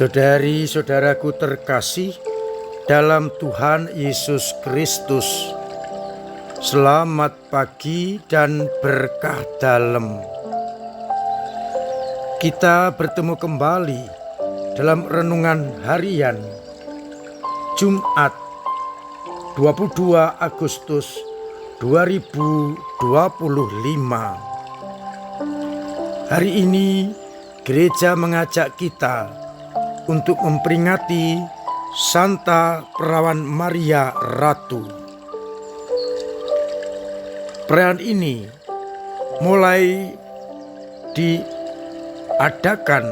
Saudari-saudaraku terkasih dalam Tuhan Yesus Kristus, selamat pagi dan berkah dalam. Kita bertemu kembali dalam renungan harian Jumat 22 Agustus 2025. Hari ini gereja mengajak kita untuk memperingati Santa Perawan Maria Ratu. Perayaan ini mulai diadakan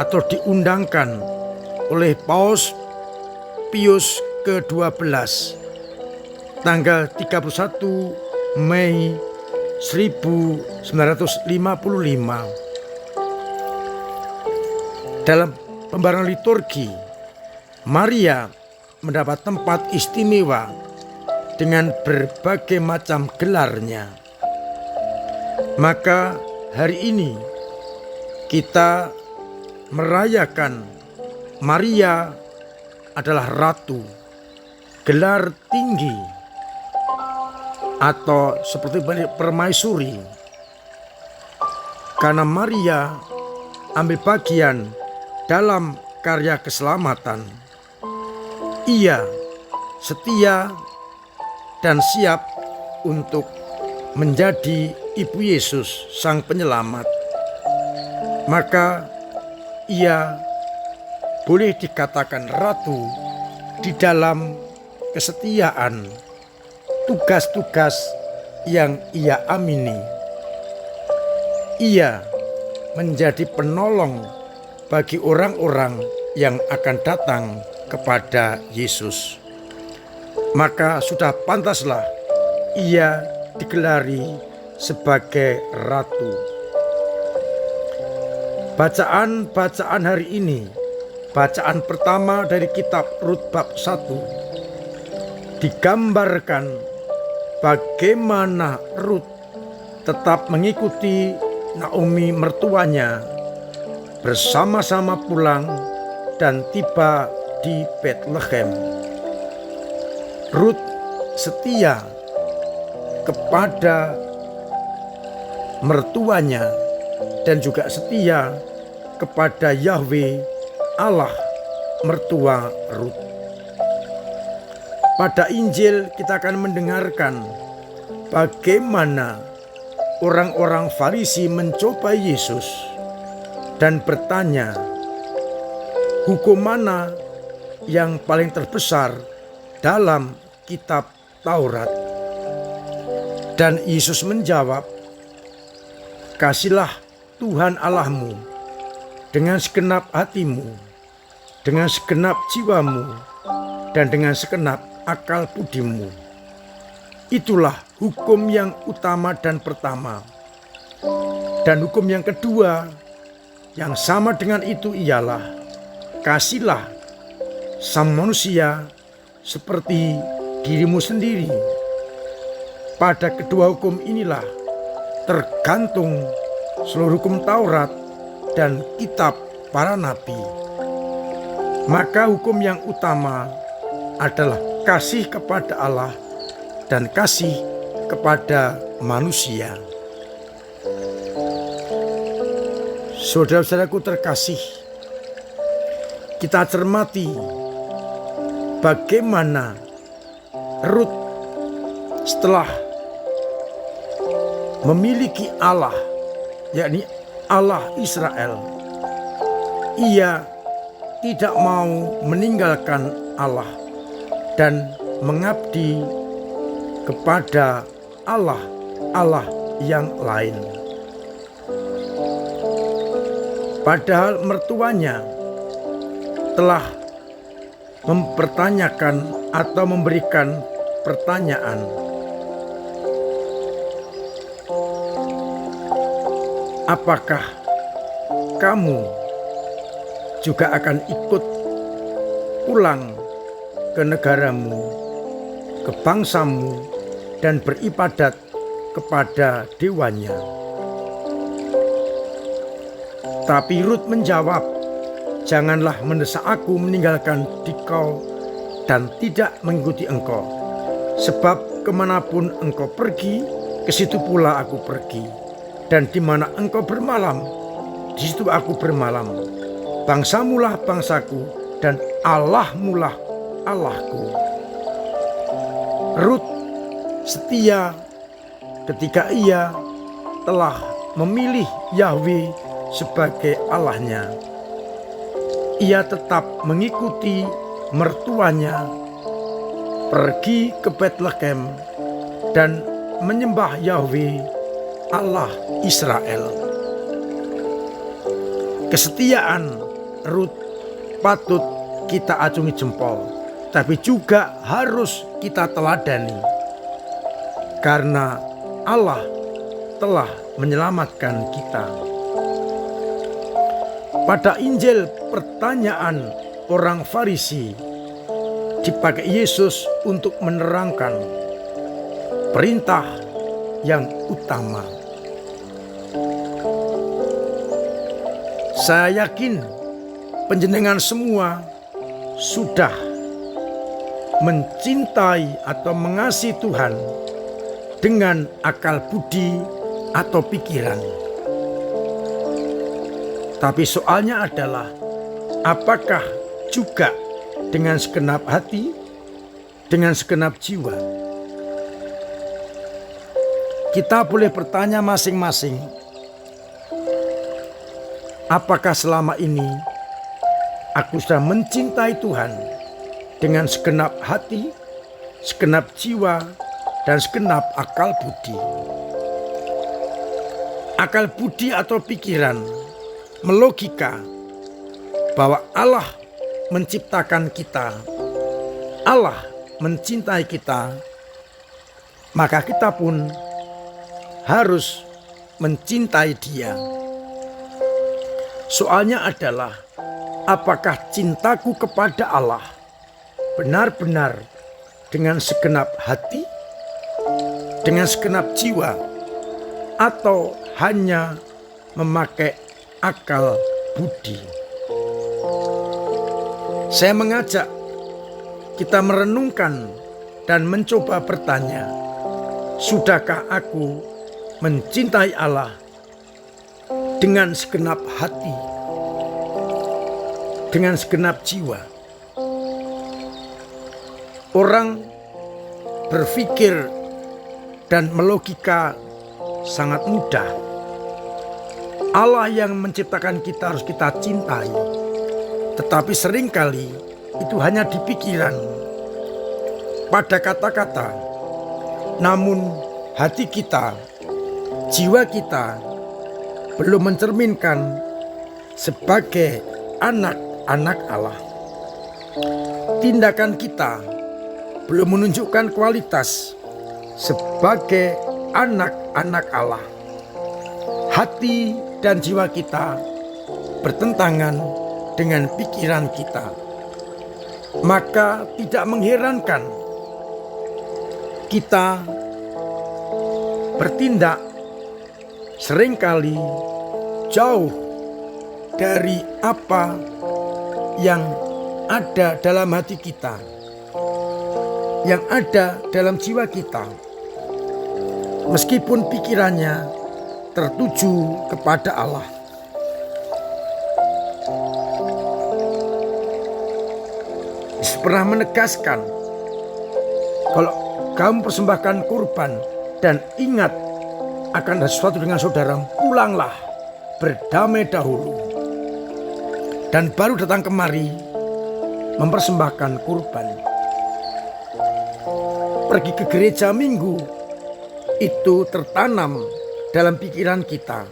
atau diundangkan oleh Paus Pius ke-12 tanggal 31 Mei 1955. Dalam pembarengan liturgi, Maria mendapat tempat istimewa dengan berbagai macam gelarnya. Maka hari ini kita merayakan Maria adalah Ratu, gelar tinggi atau seperti permaisuri, karena Maria ambil bagian dalam karya keselamatan. Ia setia dan siap untuk menjadi Ibu Yesus Sang Penyelamat. Maka ia boleh dikatakan ratu di dalam kesetiaan tugas-tugas yang ia amini. Ia menjadi penolong bagi orang-orang yang akan datang kepada Yesus. Maka sudah pantaslah ia digelari sebagai ratu. Bacaan hari ini, bacaan pertama dari kitab Rut bab 1, digambarkan bagaimana Rut tetap mengikuti Naomi mertuanya, bersama-sama pulang dan tiba di Bethlehem. Rut setia kepada mertuanya dan juga setia kepada Yahweh Allah mertua Rut. Pada Injil kita akan mendengarkan bagaimana orang-orang Farisi mencoba Yesus dan bertanya, hukum mana yang paling terbesar dalam kitab Taurat? Dan Yesus menjawab, kasihlah Tuhan Allahmu dengan segenap hatimu, dengan segenap jiwamu, dan dengan segenap akal budimu. Itulah hukum yang utama dan pertama. Dan hukum yang kedua yang sama dengan itu ialah, kasihlah sama manusia seperti dirimu sendiri. Pada kedua hukum inilah tergantung seluruh hukum Taurat dan kitab para nabi. Maka hukum yang utama adalah kasih kepada Allah dan kasih kepada manusia. Saudara-saudaraku terkasih, kita cermati bagaimana Rut setelah memiliki Allah, yakni Allah Israel, ia tidak mau meninggalkan Allah dan mengabdi kepada Allah yang lain. Padahal mertuanya telah mempertanyakan atau memberikan pertanyaan, apakah kamu juga akan ikut pulang ke negaramu, ke bangsamu, dan beribadat kepada dewanya? Tapi Rut menjawab, janganlah mendesak aku meninggalkan dikau dan tidak mengikuti engkau. Sebab kemanapun engkau pergi, ke situ pula aku pergi. Dan di mana engkau bermalam, di situ aku bermalam. Bangsamulah bangsaku dan Allahmulah Allahku. Rut setia ketika ia telah memilih Yahweh sebagai Allahnya. Ia tetap mengikuti mertuanya pergi ke Betlehem dan menyembah Yahweh Allah Israel. Kesetiaan Rut patut kita acungi jempol, tapi juga harus kita teladani, karena Allah telah menyelamatkan kita. Pada Injil, pertanyaan orang Farisi dipakai Yesus untuk menerangkan perintah yang utama. Saya yakin panjenengan semua sudah mencintai atau mengasihi Tuhan dengan akal budi atau pikiran. Tapi soalnya adalah, apakah juga dengan segenap hati, dengan segenap jiwa? Kita boleh bertanya masing-masing, apakah selama ini aku sudah mencintai Tuhan dengan segenap hati, segenap jiwa, dan segenap akal budi? Akal budi atau pikiran melogika bahwa Allah menciptakan kita, Allah mencintai kita, maka kita pun harus mencintai Dia. Soalnya adalah, apakah cintaku kepada Allah benar-benar dengan segenap hati, dengan segenap jiwa, atau hanya memakai akal budi? Saya mengajak kita merenungkan dan mencoba bertanya, sudahkah aku mencintai Allah dengan segenap hati, dengan segenap jiwa? Orang berpikir dan melogika sangat mudah. Allah yang menciptakan kita harus kita cintai. Tetapi seringkali itu hanya di pikiran, pada kata-kata. Namun hati kita, jiwa kita belum mencerminkan sebagai anak-anak Allah. Tindakan kita belum menunjukkan kualitas sebagai anak-anak Allah. Hati dan jiwa kita bertentangan dengan pikiran kita. Maka tidak mengherankan kita bertindak seringkali jauh dari apa yang ada dalam hati kita, yang ada dalam jiwa kita. Meskipun pikirannya tertuju kepada Allah. Yesus pernah menegaskan, kalau kamu persembahkan kurban dan ingat akan sesuatu dengan saudara, pulanglah berdamai dahulu dan baru datang kemari mempersembahkan kurban. Pergi ke gereja minggu itu tertanam dalam pikiran kita,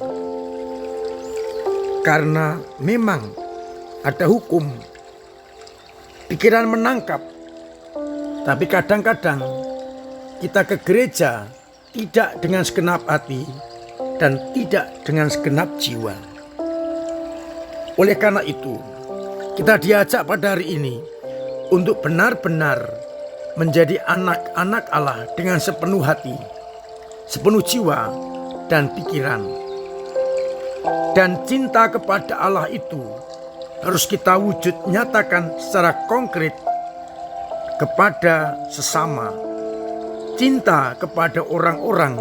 karena memang ada hukum. Pikiran menangkap, tapi kadang-kadang kita ke gereja tidak dengan segenap hati dan tidak dengan segenap jiwa. Oleh karena itu, kita diajak pada hari ini untuk benar-benar menjadi anak-anak Allah dengan sepenuh hati, sepenuh jiwa, dan pikiran. Dan cinta kepada Allah itu harus kita wujud nyatakan secara konkret kepada sesama. Cinta kepada orang-orang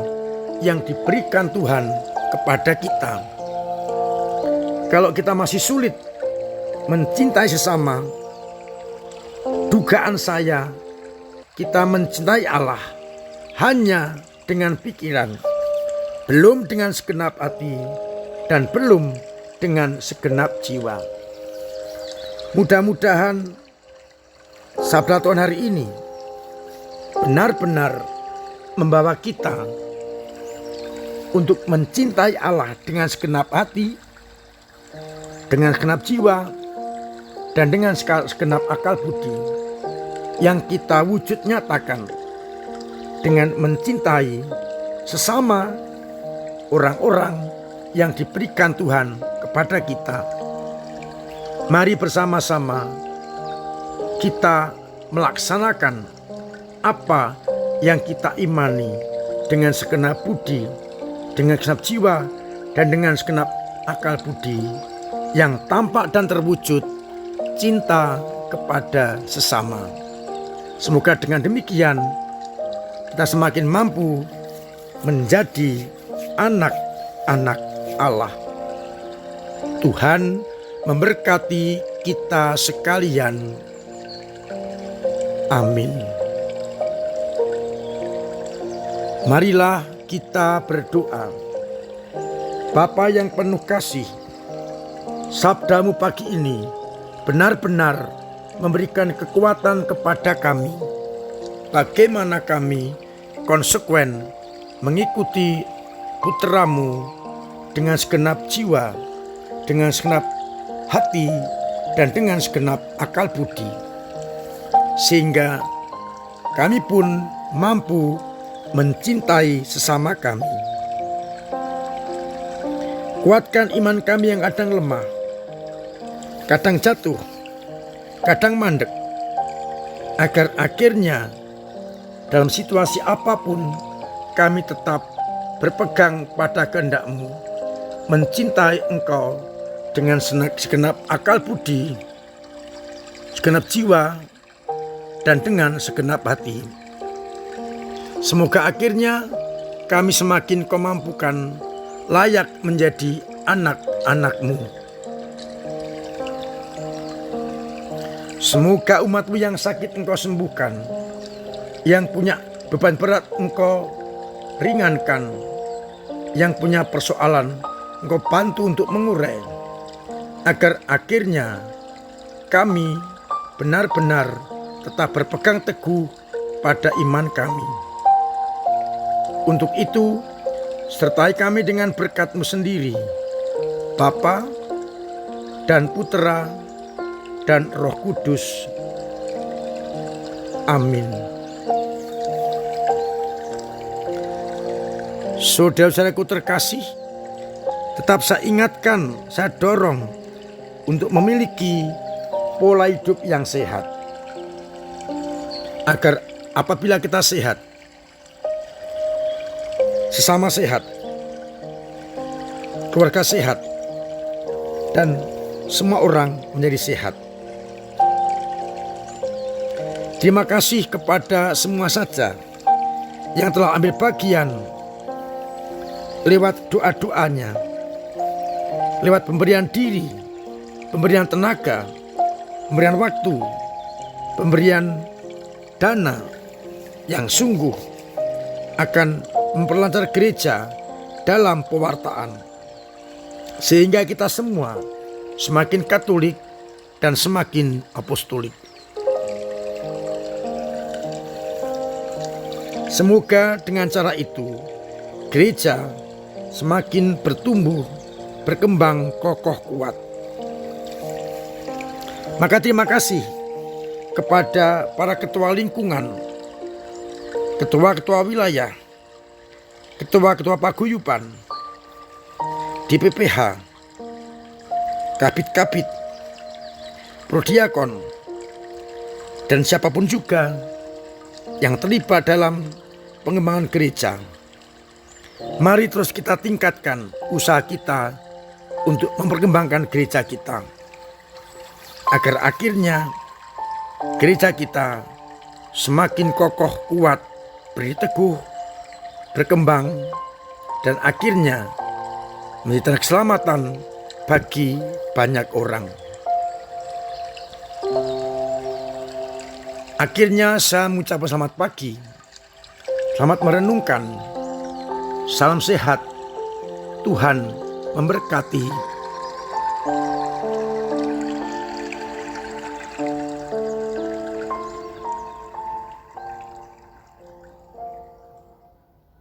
yang diberikan Tuhan kepada kita. Kalau kita masih sulit mencintai sesama, dugaan saya kita mencintai Allah hanya dengan pikiran, belum dengan segenap hati, dan belum dengan segenap jiwa. Mudah-mudahan sabda Tuhan hari ini benar-benar membawa kita untuk mencintai Allah dengan segenap hati, dengan segenap jiwa, dan dengan segenap akal budi, yang kita wujud nyatakan dengan mencintai sesama orang-orang yang diberikan Tuhan kepada kita. Mari bersama-sama kita melaksanakan apa yang kita imani dengan segenap budi, dengan segenap jiwa, dan dengan segenap akal budi yang tampak dan terwujud cinta kepada sesama. Semoga dengan demikian kita semakin mampu menjadi anak-anak Allah. Tuhan memberkati kita sekalian. Amin. Marilah kita berdoa. Bapa yang penuh kasih, sabdamu pagi ini benar-benar memberikan kekuatan kepada kami. Bagaimana kami konsekuen mengikuti putramu dengan segenap jiwa, dengan segenap hati, dan dengan segenap akal budi, sehingga kami pun mampu mencintai sesama kami. Kuatkan iman kami yang kadang lemah, kadang jatuh, kadang mandek, agar akhirnya dalam situasi apapun kami tetap berpegang pada kehendak-Mu, mencintai Engkau dengan segenap akal budi, segenap jiwa, dan dengan segenap hati. Semoga akhirnya kami semakin Kau mampukan layak menjadi anak-anak-Mu. Semoga umat-Mu yang sakit Engkau sembuhkan, yang punya beban berat Engkau ringankan, yang punya persoalan Engkau bantu untuk mengurai, agar akhirnya kami benar-benar tetap berpegang teguh pada iman kami. Untuk itu, sertai kami dengan berkat-Mu sendiri, Bapa dan Putera dan Roh Kudus. Amin. Saudara-saudaraku terkasih, tetap saya ingatkan, saya dorong untuk memiliki pola hidup yang sehat. Agar apabila kita sehat, sesama sehat, keluarga sehat, dan semua orang menjadi sehat. Terima kasih kepada semua saja yang telah ambil bagian lewat doa-doanya, lewat pemberian diri, pemberian tenaga, pemberian waktu, pemberian dana yang sungguh akan memperlancar gereja dalam pewartaan, sehingga kita semua semakin Katolik dan semakin apostolik. Semoga dengan cara itu gereja semakin bertumbuh, berkembang kokoh kuat. Maka terima kasih kepada para ketua lingkungan, ketua-ketua wilayah, ketua-ketua paguyuban, DPPH, kabit-kabit, prodiakon, dan siapapun juga yang terlibat dalam pengembangan gereja. Mari terus kita tingkatkan usaha kita untuk memperkembangkan gereja kita. agar akhirnya gereja kita semakin kokoh, kuat, berdiri teguh, berkembang, dan akhirnya menjadi keselamatan bagi banyak orang. Akhirnya saya mengucapkan selamat pagi, selamat merenungkan, salam sehat, Tuhan memberkati